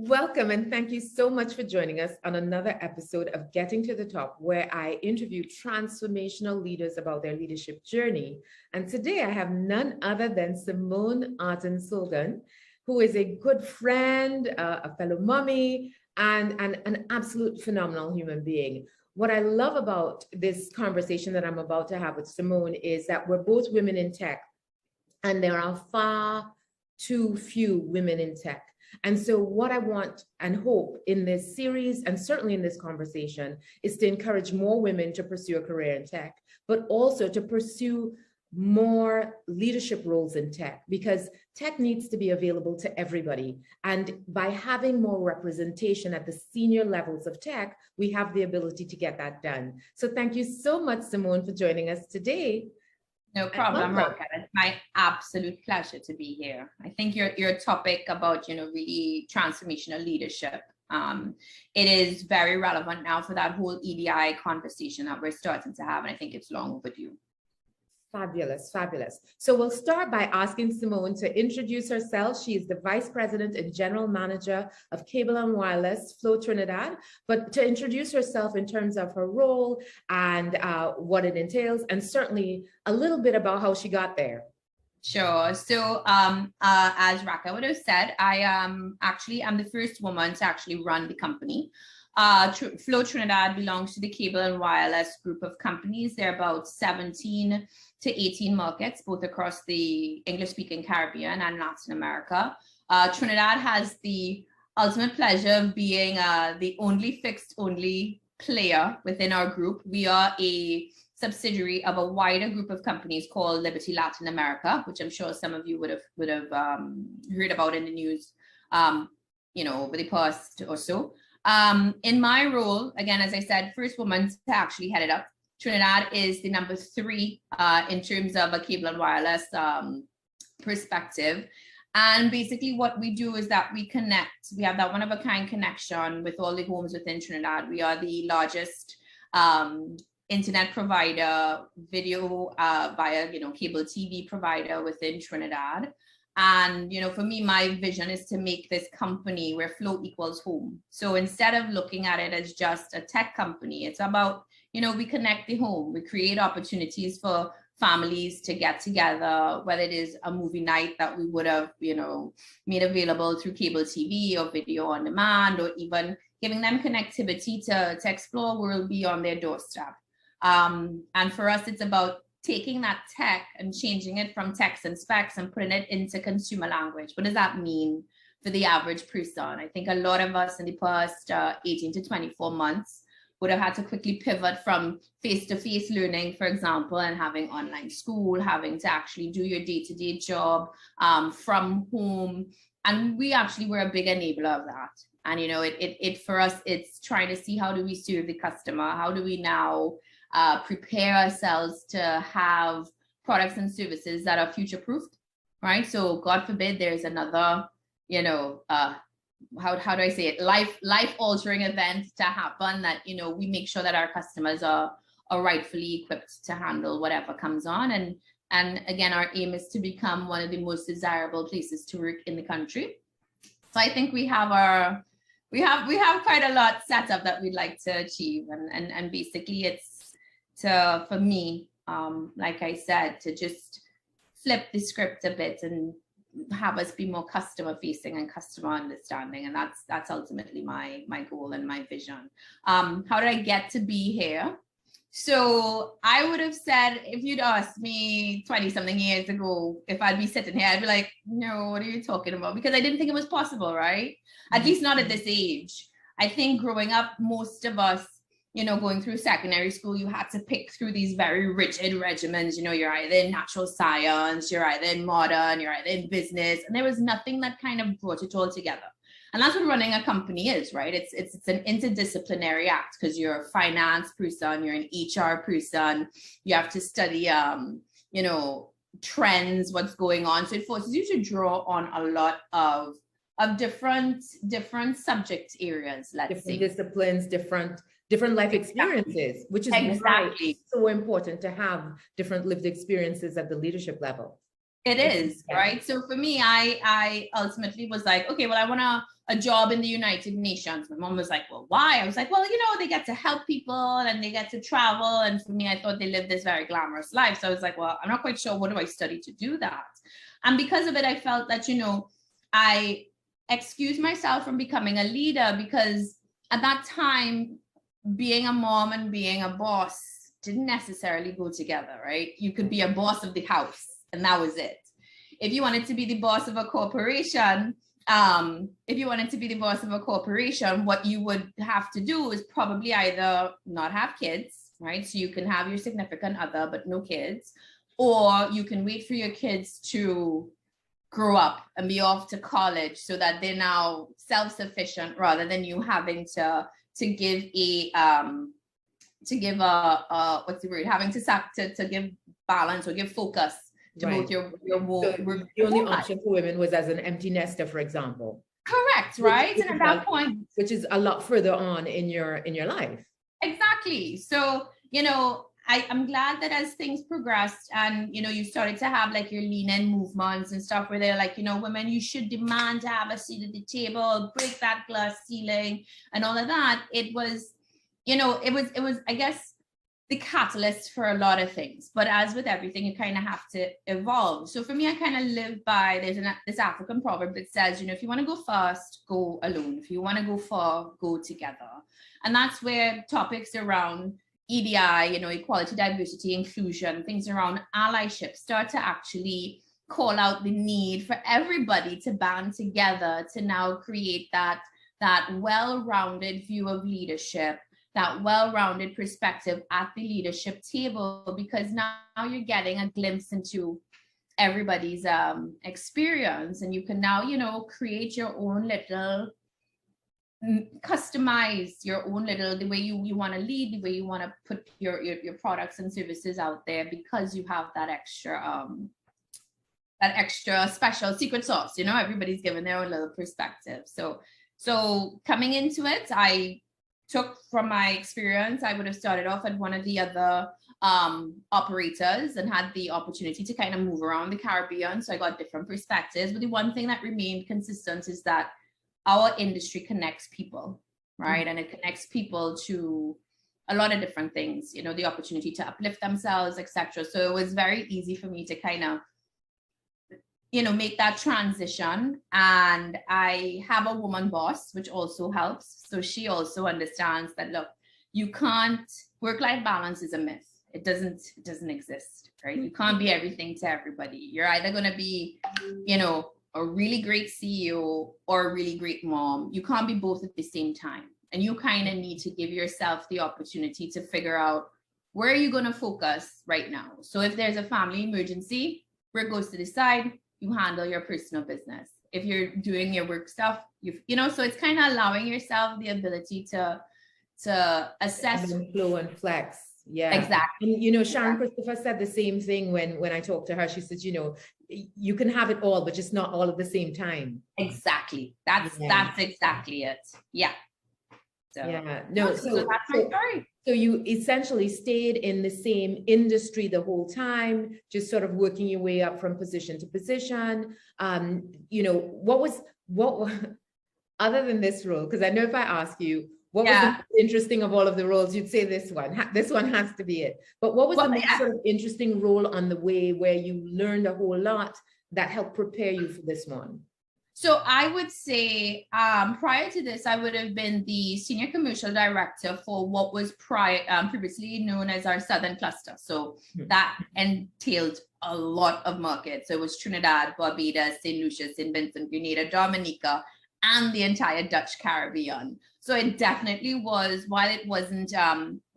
Welcome and thank you so much for joining us on another episode of Getting to the Top, where I interview transformational leaders about their leadership journey. And today I have none other than Simone Martin-Sulgan, who is a good friend, a fellow mommy, and an absolute phenomenal human being. What I love about this conversation that I'm about to have with Simone is that we're both women in tech, and there are far too few women in tech. And so what I want and hope in this series, and certainly in this conversation, is to encourage more women to pursue a career in tech, but also to pursue more leadership roles in tech, because tech needs to be available to everybody. And by having more representation at the senior levels of tech, we have the ability to get that done. So thank you so much, Simone, for joining us today. No problem, Raquel. It's my absolute pleasure to be here. I think your topic about, really transformational leadership, it is very relevant now for that whole EDI conversation that we're starting to have, and I think it's long overdue. Fabulous, fabulous. So we'll start by asking Simone to introduce herself. She is the Vice President and General Manager of Cable and Wireless, Flow Trinidad, but to introduce herself in terms of her role and what it entails, and certainly a little bit about how she got there. Sure. So as Raka would have said, I'm the first woman to actually run the company. Flow Trinidad belongs to the Cable and Wireless group of companies. There are about 17 to 18 markets, both across the English-speaking Caribbean and Latin America. Trinidad has the ultimate pleasure of being the only fixed-only player within our group. We are a subsidiary of a wider group of companies called Liberty Latin America, which I'm sure some of you would have heard about in the news, over the past or so. In my role, again, as I said, first woman to actually head it up. Trinidad is the number 3 in terms of a cable and wireless perspective. And basically what we do is that we connect. We have that one-of-a-kind connection with all the homes within Trinidad. We are the largest internet provider, video via, cable TV provider within Trinidad. And, for me, my vision is to make this company where flow equals home. So instead of looking at it as just a tech company, it's about, we connect the home. We create opportunities for families to get together, whether it is a movie night that we would have, made available through cable TV or video on demand, or even giving them connectivity to explore a world beyond their doorstep. And for us, it's about taking that tech and changing it from text and specs and putting it into consumer language. What does that mean for the average person? I think a lot of us in the past 18 to 24 months would have had to quickly pivot from face-to-face learning, for example, and having online school, having to actually do your day-to-day job from home. And we actually were a big enabler of that. And, it for us, it's trying to see, how do we serve the customer? How do we now prepare ourselves to have products and services that are future-proofed, right? So God forbid there's another, how do I say it, life-altering event to happen, that, we make sure that our customers are rightfully equipped to handle whatever comes on. And again, our aim is to become one of the most desirable places to work in the country. So I think we have quite a lot set up that we'd like to achieve. And basically it's for me, like I said, to just flip the script a bit and have us be more customer facing and customer understanding. And that's ultimately my goal and my vision. How did I get to be here? So I would have said, if you'd asked me 20 something years ago, if I'd be sitting here, I'd be like, no, what are you talking about? Because I didn't think it was possible, right? At least not at this age. I think growing up, most of us, going through secondary school, you had to pick through these very rigid regimens. You're either in natural science, you're either in modern, you're either in business, and there was nothing that kind of brought it all together. And that's what running a company is, right? It's an interdisciplinary act, because you're a finance person, you're an HR person, you have to study, trends, what's going on. So it forces you to draw on a lot of different subject areas, let's say. Disciplines, different life experiences, which is exactly so important to have different lived experiences at the leadership level. It is, right? So for me, I ultimately was like, okay, well, I want to a job in the United Nations. My mom was like, well, why? I was like, well, they get to help people and they get to travel. And for me, I thought they lived this very glamorous life. So I was like, well, I'm not quite sure, what do I study to do that? And because of it, I felt that, I excused myself from becoming a leader, because at that time, being a mom and being a boss didn't necessarily go together, right? You could be a boss of the house and that was it. If you wanted to be the boss of a corporation, what you would have to do is probably either not have kids, right? So you can have your significant other, but no kids, or you can wait for your kids to grow up and be off to college so that they're now self-sufficient, rather than you having to give give balance or give focus to both your so the only option for women was as an empty nester, for example. Correct, right? And at that point, which is a lot further on in your life. Exactly. So, I'm glad that as things progressed and, you started to have like your lean in movements and stuff where they're like, women, you should demand to have a seat at the table, break that glass ceiling and all of that. It was, it was, I guess, the catalyst for a lot of things. But as with everything, you kind of have to evolve. So for me, I kind of live by, there's this African proverb that says, if you want to go fast, go alone. If you want to go far, go together. And that's where topics around EDI, equality, diversity, inclusion, things around allyship start to actually call out the need for everybody to band together to now create that well-rounded view of leadership, that well-rounded perspective at the leadership table, because now you're getting a glimpse into everybody's experience, and you can now, create your own little, customize your own little, the way you want to lead, the way you want to put your products and services out there, because you have that extra special secret sauce. Everybody's given their own little perspective. So coming into it, I took from my experience, I would have started off at one of the other operators and had the opportunity to kind of move around the Caribbean. So I got different perspectives. But the one thing that remained consistent is that our industry connects people, right? Mm-hmm. And it connects people to a lot of different things, the opportunity to uplift themselves, etc. So it was very easy for me to kind of, make that transition. And I have a woman boss, which also helps. So she also understands that, look, you can't, work-life balance is a myth. It doesn't exist, right? You can't be everything to everybody. You're either going to be, a really great CEO or a really great mom. You can't be both at the same time. And you kind of need to give yourself the opportunity to figure out where are you going to focus right now. So if there's a family emergency, where it goes to the side, you handle your personal business. If you're doing your work stuff, so it's kind of allowing yourself the ability to assess, and flow and flex. Yeah, exactly. And Sharon Christopher said the same thing when I talked to her. She said, you can have it all, but just not all at the same time. Exactly. That's exactly it. Yeah. So that's my story. So you essentially stayed in the same industry the whole time, just sort of working your way up from position to position. What other than this role? Because I know if I ask you, what was the most interesting of all of the roles, you'd say this one. This one has to be it. But what was the most sort of interesting role on the way where you learned a whole lot that helped prepare you for this one? So I would say prior to this, I would have been the senior commercial director for what was previously known as our Southern Cluster. So that entailed a lot of markets. So it was Trinidad, Barbados, St. Lucia, St. Vincent, Grenada, Dominica, and the entire Dutch Caribbean. So it definitely was, while it wasn't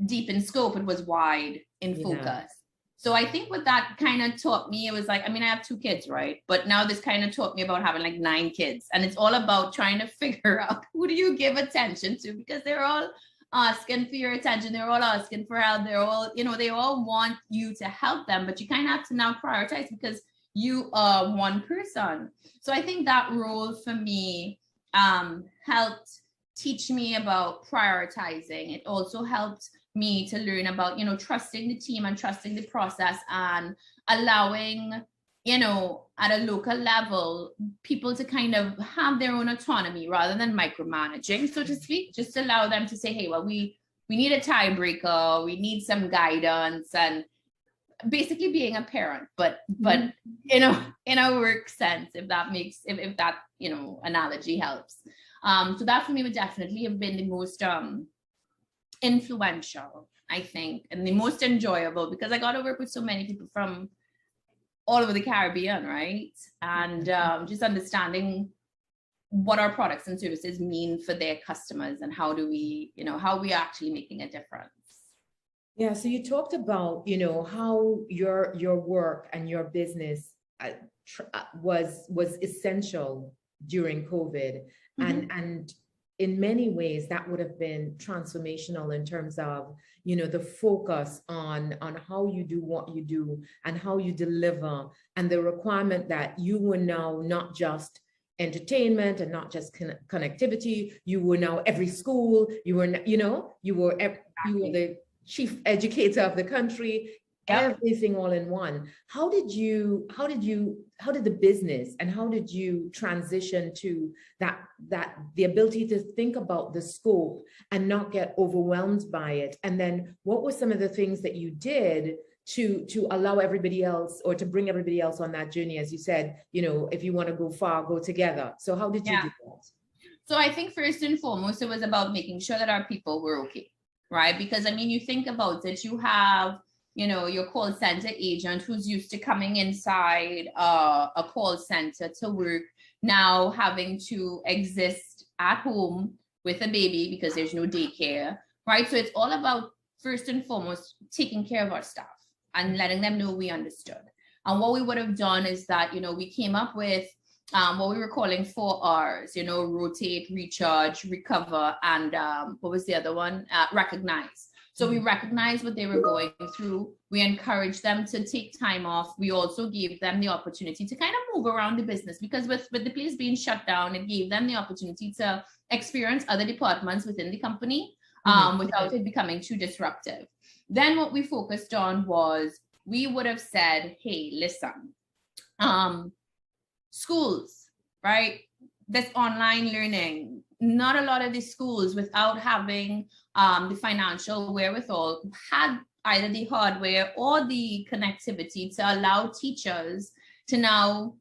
deep in scope, it was wide in focus. So I think what that kind of taught me, it was like, I have 2 kids, right? But now this kind of taught me about having like 9 kids. And it's all about trying to figure out who do you give attention to, because they're all asking for your attention. They're all asking for help. They're all, they all want you to help them, but you kind of have to now prioritize because you are one person. So I think that role for me helped teach me about prioritizing. It also helped me to learn about, trusting the team and trusting the process and allowing at a local level, people to kind of have their own autonomy rather than micromanaging, so to speak. Just allow them to say, hey, well, we need a tiebreaker, we need some guidance, and basically being a parent, but in a work sense, if that makes, if that analogy helps. So that for me would definitely have been the most influential, I think, and the most enjoyable, because I got to work with so many people from all over the Caribbean, right? And just understanding what our products and services mean for their customers, and how do we, how we are actually making a difference. Yeah, so you talked about, how your work and your business was essential during COVID, and in many ways that would have been transformational in terms of, the focus on how you do what you do and how you deliver, and the requirement that you were now not just entertainment and not just connectivity. You were now every school. You were, you were the chief educator of the country. Yep. Everything all in one. How did the business, and how did you transition to that the ability to think about the scope and not get overwhelmed by it? And then what were some of the things that you did to allow everybody else, or to bring everybody else on that journey? As you said, if you want to go far, go together. So how did you do that? So I think first and foremost, it was about making sure that our people were okay, right? Because you think about it, you have your call center agent who's used to coming inside a call center to work, now having to exist at home with a baby because there's no daycare, right? So it's all about, first and foremost, taking care of our staff and letting them know we understood. And what we would have done is that, we came up with what we were calling 4 R's, rotate, recharge, recover, and what was the other one? Recognize. So we recognized what they were going through. We encouraged them to take time off. We also gave them the opportunity to kind of move around the business, because with the place being shut down, it gave them the opportunity to experience other departments within the company without it becoming too disruptive. Then what we focused on was, we would have said, hey, listen, schools, right? This online learning, not a lot of the schools, without having the financial wherewithal, had either the hardware or the connectivity to allow teachers to now,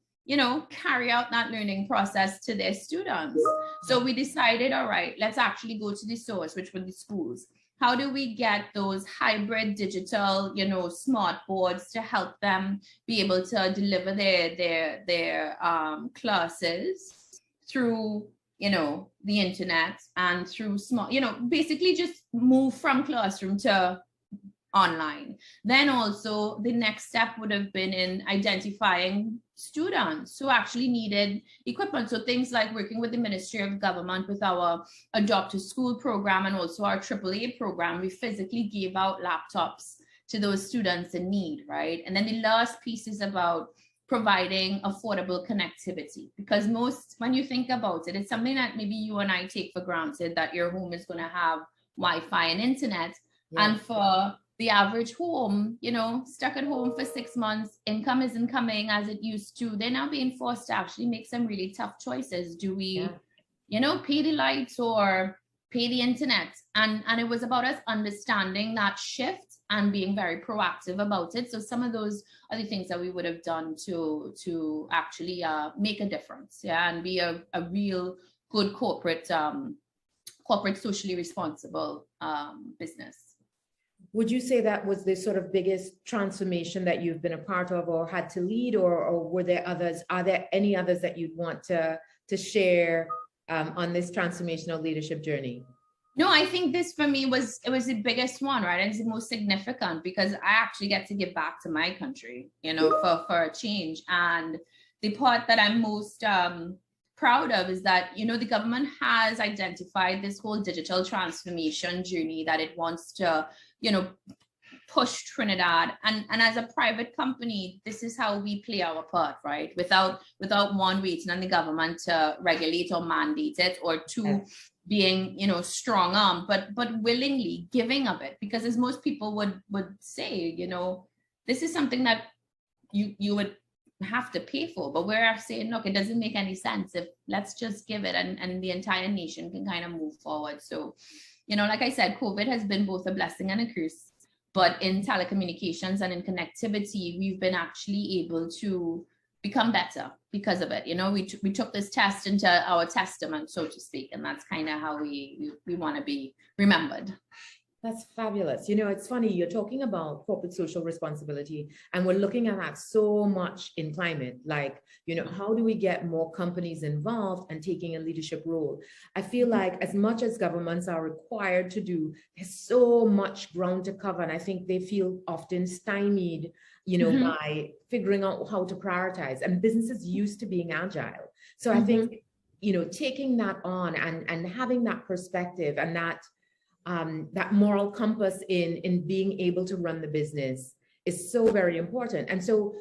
carry out that learning process to their students. So we decided, all right, let's actually go to the source, which were the schools. How do we get those hybrid digital, smart boards to help them be able to deliver their classes through, the internet, and through small, basically just move from classroom to online. Then also the next step would have been in identifying students who actually needed equipment. So things like working with the Ministry of Government with our Adopt to School program, and also our AAA program, we physically gave out laptops to those students in need, right? And then the last piece is about providing affordable connectivity, because when you think about it, it's something that maybe you and I take for granted, that your home is going to have Wi-Fi and internet. Yeah. And for the average home, stuck at home for 6 months, income isn't coming as it used to. They're now being forced to actually make some really tough choices. Do we, pay the lights or pay the internet? And it was about us understanding that shift and being very proactive about it. So some of those are the things that we would have done to actually make a difference, and be a real good corporate socially responsible business. Would you say that was the sort of biggest transformation that you've been a part of or had to lead, or were there others? Are there any others that you'd want to share on this transformational leadership journey? No, I think this for me was the biggest one, right? And it's the most significant, because I actually get to give back to my country, for a change. And the part that I'm most proud of is that, the government has identified this whole digital transformation journey that it wants to, push Trinidad. And as a private company, this is how we play our part, right? Without one, waiting on the government to regulate or mandate it, or two, being, strong-armed, but willingly giving of it. Because as most people would say, this is something that you would have to pay for, but we're saying, look, it doesn't make any sense if let's just give it and the entire nation can kind of move forward. So, like I said, COVID has been both a blessing and a curse, but in telecommunications and in connectivity, we've been actually able to become better because of it. We took this test into our testament, so to speak, and that's kind of how we want to be remembered. That's fabulous. It's funny, you're talking about corporate social responsibility, and we're looking at that so much in climate. Like, how do we get more companies involved and taking a leadership role? I feel like as much as governments are required to do, there's so much ground to cover. And I think they feel often stymied, by figuring out how to prioritize. And businesses used to being agile. So I think, taking that on and having that perspective and that moral compass in being able to run the business is so very important. And so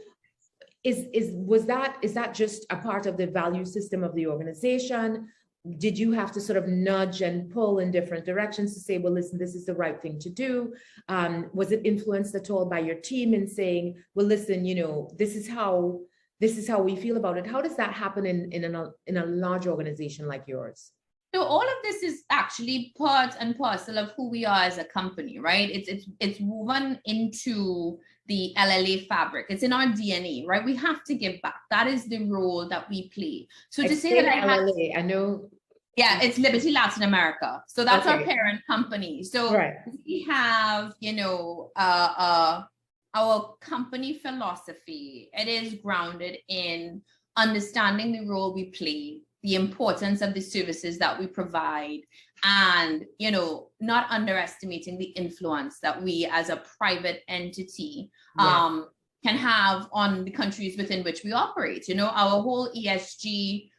is that just a part of the value system of the organization? Did you have to sort of nudge and pull in different directions to say, well, listen, this is the right thing to do? Was it influenced at all by your team in saying, well, listen, this is how we feel about it? How does that happen in a large organization like yours? So all of this is actually part and parcel of who we are as a company, right? It's woven into the LLA fabric. It's in our DNA, right? We have to give back. That is the role that we play. So to say that LLA, I know. Yeah, it's Liberty Latin America. So that's our parent company. So we have, our company philosophy. It is grounded in understanding the role we play, the importance of the services that we provide, and not underestimating the influence that we as a private entity can have on the countries within which we operate. Our whole ESG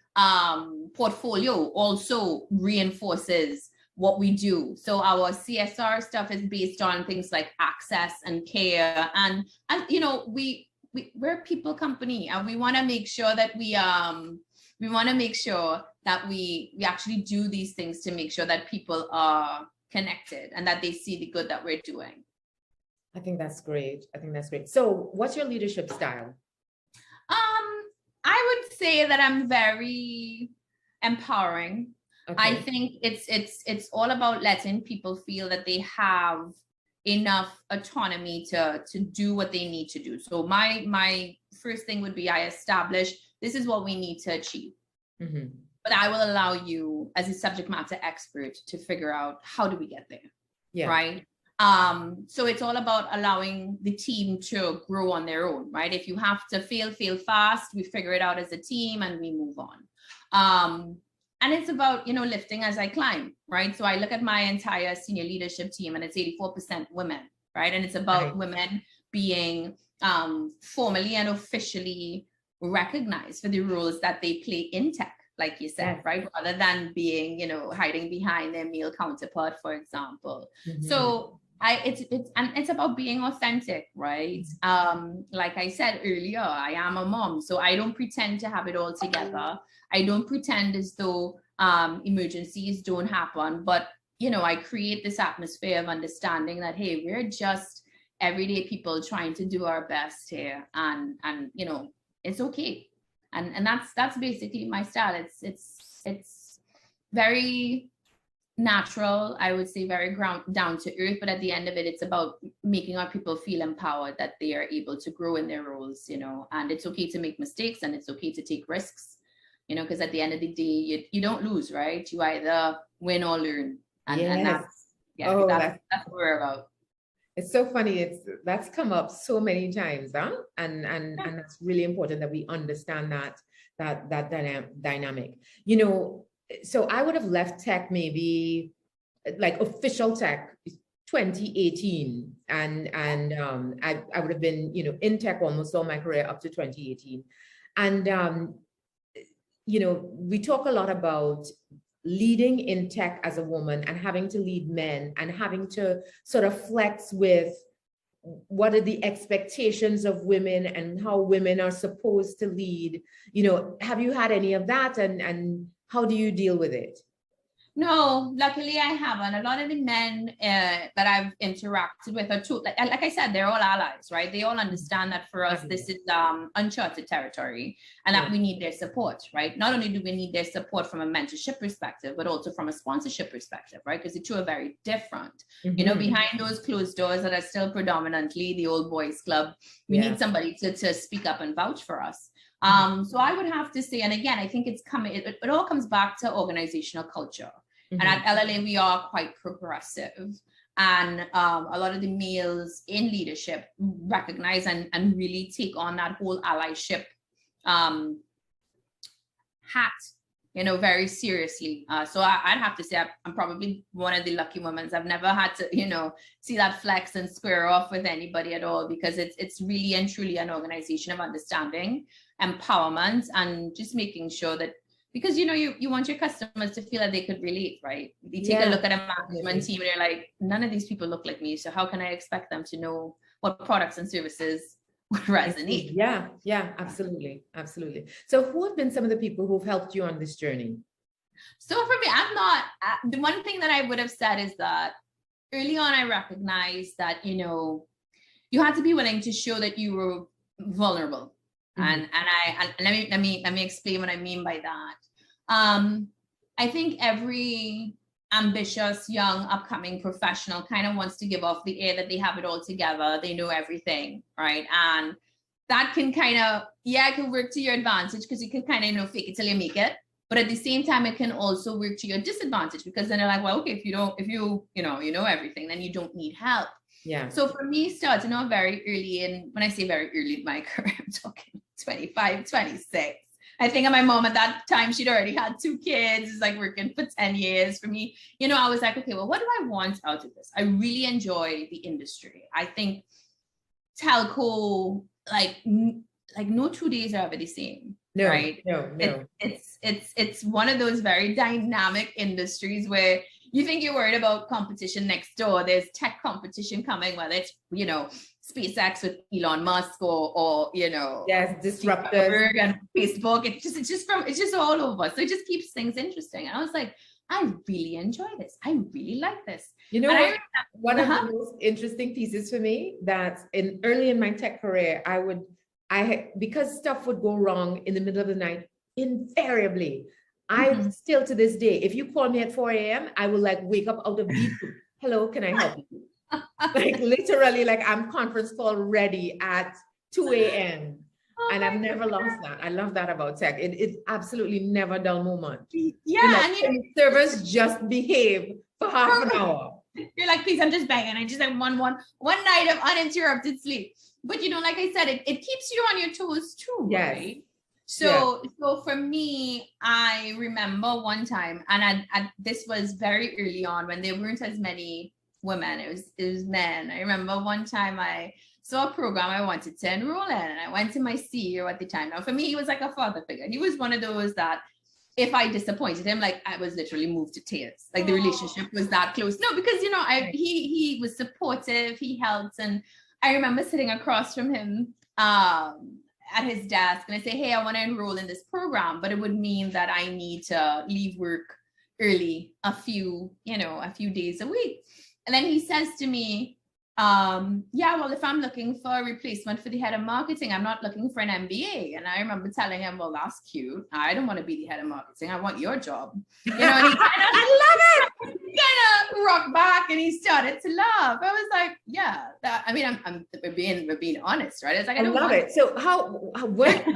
portfolio also reinforces what we do. So our CSR stuff is based on things like access and care, and we're a people company, and we want to make sure that we actually do these things to make sure that people are connected and that they see the good that we're doing. I think that's great. So what's your leadership style? I would say that I'm very empowering. Okay. I think it's all about letting people feel that they have enough autonomy to do what they need to do. So my first thing would be, I establish this is what we need to achieve. Mm-hmm. But I will allow you as a subject matter expert to figure out how do we get there. Yeah. Right. So it's all about allowing the team to grow on their own, right? If you have to fail fast, we figure it out as a team and we move on. And it's about, lifting as I climb, right? So I look at my entire senior leadership team and it's 84% women, right? And it's about women being formally and officially recognized for the roles that they play in tech, like you said, right? Rather than being, hiding behind their male counterpart, for example. Mm-hmm. So it's about being authentic, right? Like I said earlier, I am a mom, so I don't pretend to have it all together. I don't pretend as though emergencies don't happen, but I create this atmosphere of understanding that, hey, we're just everyday people trying to do our best here, and it's okay, and that's basically my style. It's very natural, I would say, very down to earth, but at the end of it, it's about making our people feel empowered that they are able to grow in their roles, and it's okay to make mistakes and it's okay to take risks, because at the end of the day, you don't lose, right? You either win or learn, and that's what we're about. It's so funny. That's come up so many times, huh? And that's really important that we understand that dynamic. So I would have left tech maybe like official tech 2018, and I would have been in tech almost all my career up to 2018, and we talk a lot about leading in tech as a woman and having to lead men and having to sort of flex with what are the expectations of women and how women are supposed to lead. Have you had any of that, and how do you deal with it? No, luckily I haven't. A lot of the men that I've interacted with are too, like I said, they're all allies, right? They all understand that for us, this is uncharted territory and that we need their support, right? Not only do we need their support from a mentorship perspective, but also from a sponsorship perspective, right? Because the two are very different. You know, behind those closed doors that are still predominantly the old boys club, we need somebody to speak up and vouch for us. So I would have to say, and again, I think it's coming, it all comes back to organizational culture. And at LLA, we are quite progressive. And a lot of the males in leadership recognize and really take on that whole allyship hat, you know, very seriously. So I'd have to say I'm probably one of the lucky women. I've never had to, you know, see that flex and square off with anybody at all, because it's really and truly an organization of understanding, empowerment, and just making sure that, because, you know, you want your customers to feel that they could relate, right? You take a look at a management team and you're like, none of these people look like me. So how can I expect them to know what products and services would resonate? Yeah, absolutely. Absolutely. So who have been some of the people who've helped you on this journey? So for me, the one thing that I would have said is that early on, I recognized that, you know, you had to be willing to show that you were vulnerable. And let me explain what I mean by that. I think every ambitious young upcoming professional kind of wants to give off the air that they have it all together, they know everything, right? And that can kind of, it can work to your advantage, because you can kind of, you know, fake it till you make it. But at the same time, it can also work to your disadvantage, because then they're like, well, okay, if you know everything, then you don't need help. Yeah. So for me, starting off very early, and when I say very early in my career, I'm talking 25, 26. I think my mom at that time, she'd already had 2 kids, it's like working for 10 years. For me, you know, I was like, okay, well, what do I want out of this? I really enjoy the industry. I think telco, like no 2 days are ever the same. No, right? No. It's one of those very dynamic industries where you think you're worried about competition next door. There's tech competition coming, whether it's, you know, SpaceX with Elon Musk or you know, disruptors and Facebook. It's just all over. So it just keeps things interesting. And I was like, I really enjoy this. I really like this. You know, one of the most interesting pieces for me, that early in my tech career, because stuff would go wrong in the middle of the night, invariably, I still to this day, if you call me at 4 a.m., I will like wake up out of deep. Hello, can I help you? Like literally, like I'm conference call ready at 2 a.m. And I've never lost that. I love that about tech. It's absolutely never a dull moment. Yeah. And servers just behave for half an hour. You're like, please, I'm just begging. I just have one night of uninterrupted sleep. But you know, like I said, it keeps you on your toes too, right? So for me, I remember one time, and this was very early on when there weren't as many women, it was men. I remember one time I saw a program I wanted to enroll in, and I went to my CEO at the time. Now for me, he was like a father figure. He was one of those that if I disappointed him, like I was literally moved to tears. Like the relationship was that close. No, because you know, he was supportive, he helped. And I remember sitting across from him at his desk, and I say, hey, I want to enroll in this program, but it would mean that I need to leave work early a few days a week. And then he says to me, well, if I'm looking for a replacement for the head of marketing, I'm not looking for an MBA. And I remember telling him, well, that's cute. I don't want to be the head of marketing. I want your job. You know, and he I love it. He kind of rocked back and he started to laugh. I was like, we're being honest, right? It's like, I love it. So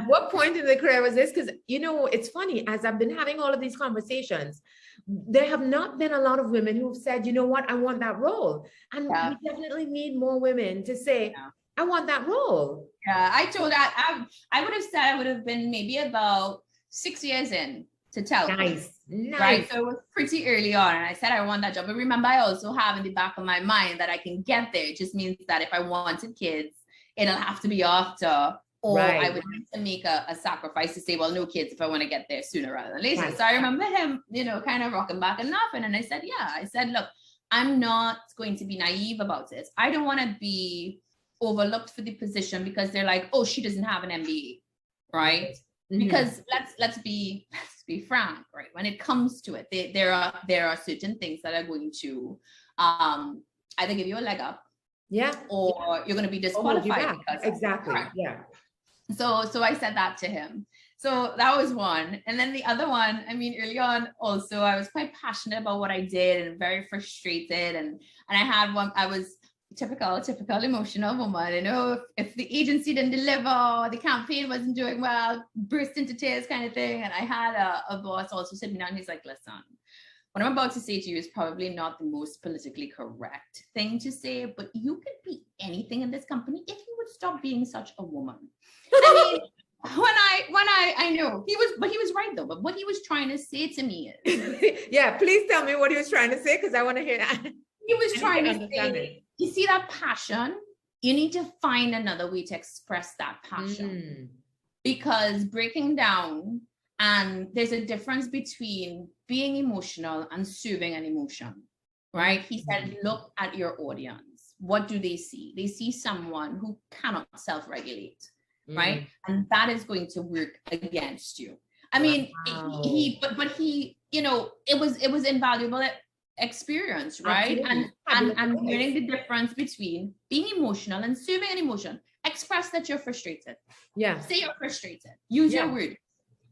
what point in the career was this? Because, you know, it's funny, as I've been having all of these conversations, there have not been a lot of women who've said, you know what, I want that role. And we definitely need more women to say, I want that role. Yeah, I told that I would have said I would have been maybe about 6 years in to tell. Nice. Right. So it was pretty early on. And I said, I want that job. But remember, I also have in the back of my mind that I can get there. It just means that if I wanted kids, it'll have to be after. Or I would have to make a sacrifice to say, well, no kids if I want to get there sooner rather than later. Right. So I remember him, you know, kind of rocking back and laughing. And I said, look, I'm not going to be naive about this. I don't want to be overlooked for the position because they're like, oh, she doesn't have an MBA, right? Mm-hmm. Because let's be be frank, right? When it comes to it, there are certain things that are going to either give you a leg up, or you're going to be disqualified. Exactly. Yeah. So I said that to him. So that was one. And then the other one, I mean, early on also, I was quite passionate about what I did and very frustrated. And I had one, I was typical emotional woman. You know, if the agency didn't deliver, the campaign wasn't doing well, burst into tears kind of thing. And I had a boss also sit me down. He's like, listen, what I'm about to say to you is probably not the most politically correct thing to say, but you could be anything in this company if you would stop being such a woman. I mean, when I know he was right though, but what he was trying to say to me is yeah, please tell me what he was trying to say, because I want to hear that. He was trying to say, you see that passion, you need to find another way to express that passion. Because breaking down, and there's a difference between being emotional and serving an emotion, right? He said, look at your audience. What do they see? They see someone who cannot self-regulate. Right. And that is going to work against you. I mean, but he, you know, it was invaluable experience, right? And learning the difference between being emotional and serving an emotion. Express that you're frustrated. Yeah. Say you're frustrated. Use your word,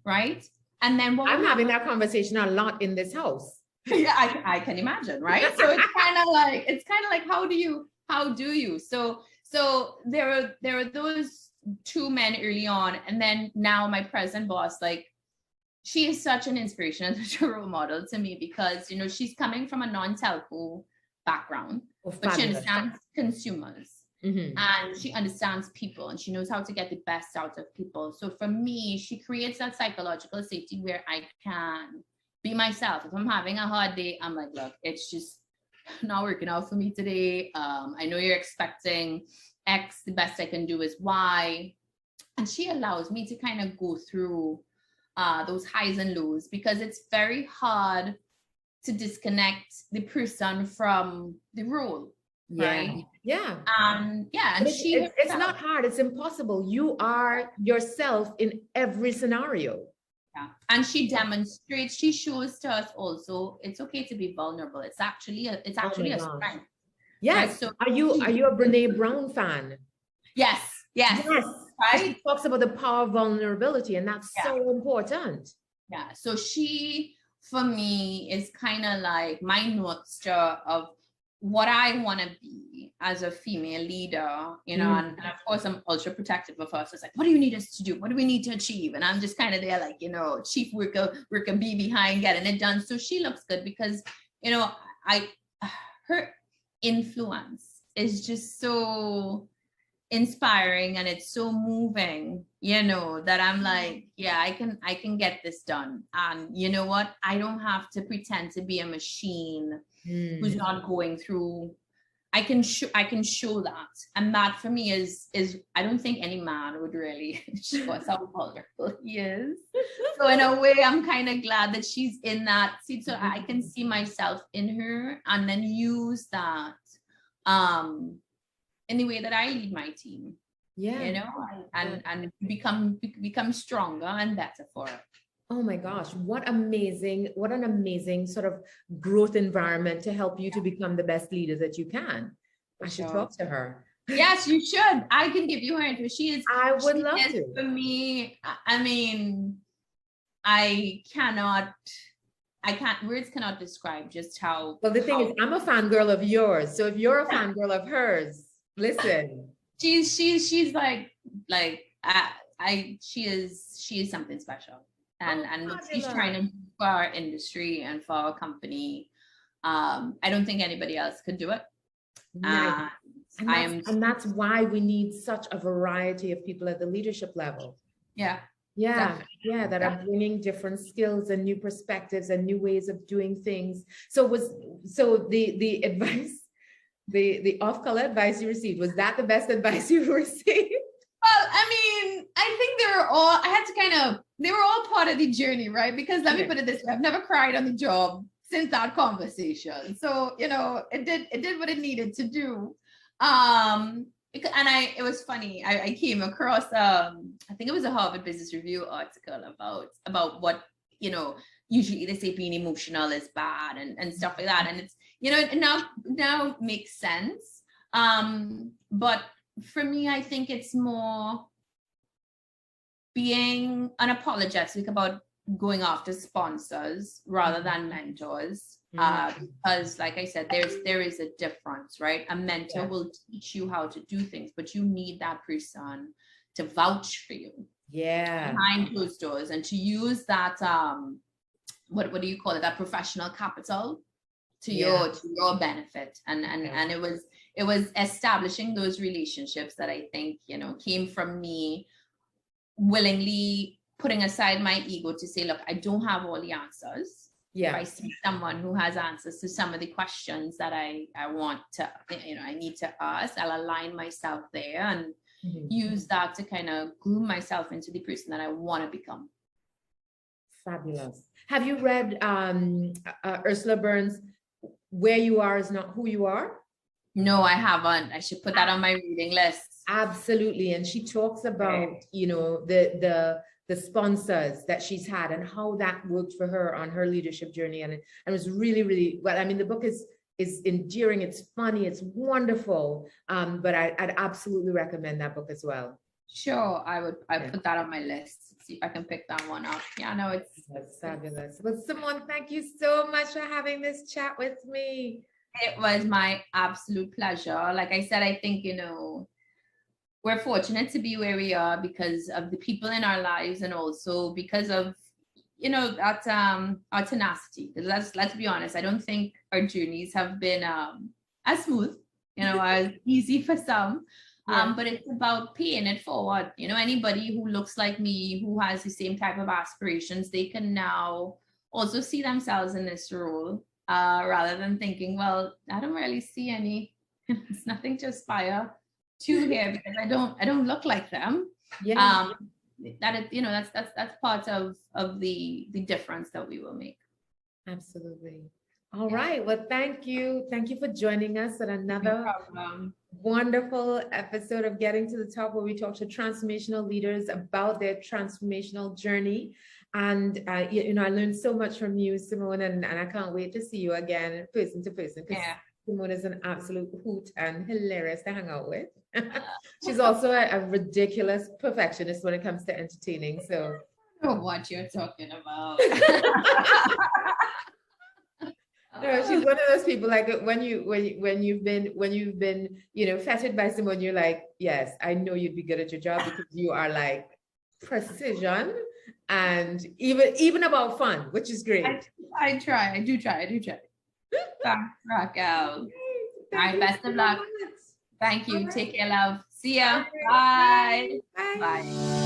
right? And then I'm having that conversation a lot in this house. Yeah, I can imagine, right? So it's kind of like how do you? So there are those two men early on, and then now my present boss, like, she is such an inspiration and such a role model to me, because, you know, she's coming from a non-telco background, but she understands consumers, and she understands people, and she knows how to get the best out of people. So for me, she creates that psychological safety where I can be myself. If I'm having a hard day, I'm like, look, it's just not working out for me today. I know you're expecting X, the best I can do is Y. And she allows me to kind of go through those highs and lows, because it's very hard to disconnect the person from the role, right? Yeah. And it's not hard, it's impossible. You are yourself in every scenario. Yeah. And she demonstrates, she shows to us also, it's okay to be vulnerable. It's actually a strength. Yes. Right? So are you a Brene Brown fan? Yes. Right. She talks about the power of vulnerability, and that's so important. Yeah. So she, for me, is kind of like my North Star of what I want to be as a female leader, you know, and of course I'm ultra protective of her. So it's like, what do you need us to do? What do we need to achieve? And I'm just kind of there, like, you know, chief worker bee behind getting it done. So she looks good because, you know, her influence is just so inspiring, and it's so moving, you know, that I'm like, yeah, I can get this done. And you know what? I don't have to pretend to be a machine who's not going through. I can show that, and that for me is I don't think any man would really show us how vulnerable he is. So in a way, I'm kind of glad that she's in that seat, so I can see myself in her, and then use that in the way that I lead my team. Yeah, you know, and become stronger and better for it. Oh my gosh, what an amazing sort of growth environment to help you to become the best leader that you can. I should talk to her. Yes, you should. I can give you her info. I would love to. For me, I mean, words cannot describe just how. Well, the thing is, I'm a fangirl of yours. So if you're a fangirl of hers, listen. She's she is something special. And what she's trying to do for our industry and for our company, I don't think anybody else could do it. Nice. And that's why we need such a variety of people at the leadership level. Yeah, that are bringing different skills and new perspectives and new ways of doing things. So the advice, the off-color advice you received, was that the best advice you received? Well, I mean, I think they were all part of the journey, right? Because let me put it this way, I've never cried on the job since that conversation. So, you know, it did what it needed to do. It was funny. I came across, I think it was a Harvard Business Review article about what usually they say being emotional is bad and stuff like that. And it's, it now makes sense. But for me, I think it's more being unapologetic about going after sponsors rather than mentors. Because like I said, there is a difference, right? A mentor will teach you how to do things, but you need that person to vouch for you behind closed doors, and to use that what do you call it, that professional capital to your benefit. And it was establishing those relationships that I think came from me willingly putting aside my ego to say, look, I don't have all the answers. If I see someone who has answers to some of the questions that I want to, I need to ask, I'll align myself there and use that to kind of groom myself into the person that I want to become. Fabulous. Have you read Ursula Burns' Where You Are Is Not Who You Are? No, I haven't. I should put that on my reading list. Absolutely. And she talks about, the sponsors that she's had and how that worked for her on her leadership journey. And it was really, really well. I mean, the book is endearing. It's funny. It's wonderful. But I'd absolutely recommend that book as well. Sure, I put that on my list. See if I can pick that one up. Yeah, no, that's fabulous. Well, Simone, thank you so much for having this chat with me. It was my absolute pleasure. Like I said, I think, we're fortunate to be where we are because of the people in our lives, and also because of, that our tenacity. Let's be honest, I don't think our journeys have been as smooth, as easy for some. But it's about paying it forward. Anybody who looks like me, who has the same type of aspirations, they can now also see themselves in this role, rather than thinking, well, I don't really see any, it's nothing to aspire to here because I don't look like them. That's part of the difference that we will make. Absolutely. All right. Well, thank you for joining us at another wonderful episode of Getting to the Top, where we talk to transformational leaders about their transformational journey. And I learned so much from you, Simone, and I can't wait to see you again person to person. Simone is an absolute hoot and hilarious to hang out with. She's also a ridiculous perfectionist when it comes to entertaining. So I don't know what you're talking about. No, she's one of those people, like when you've been feted by someone, you're like, yes, I know you'd be good at your job because you are like precision and even about fun, which is great. I do try. Thanks, Raquel. All right, best of luck. Thank you. Take care, love. See ya. Bye. Bye.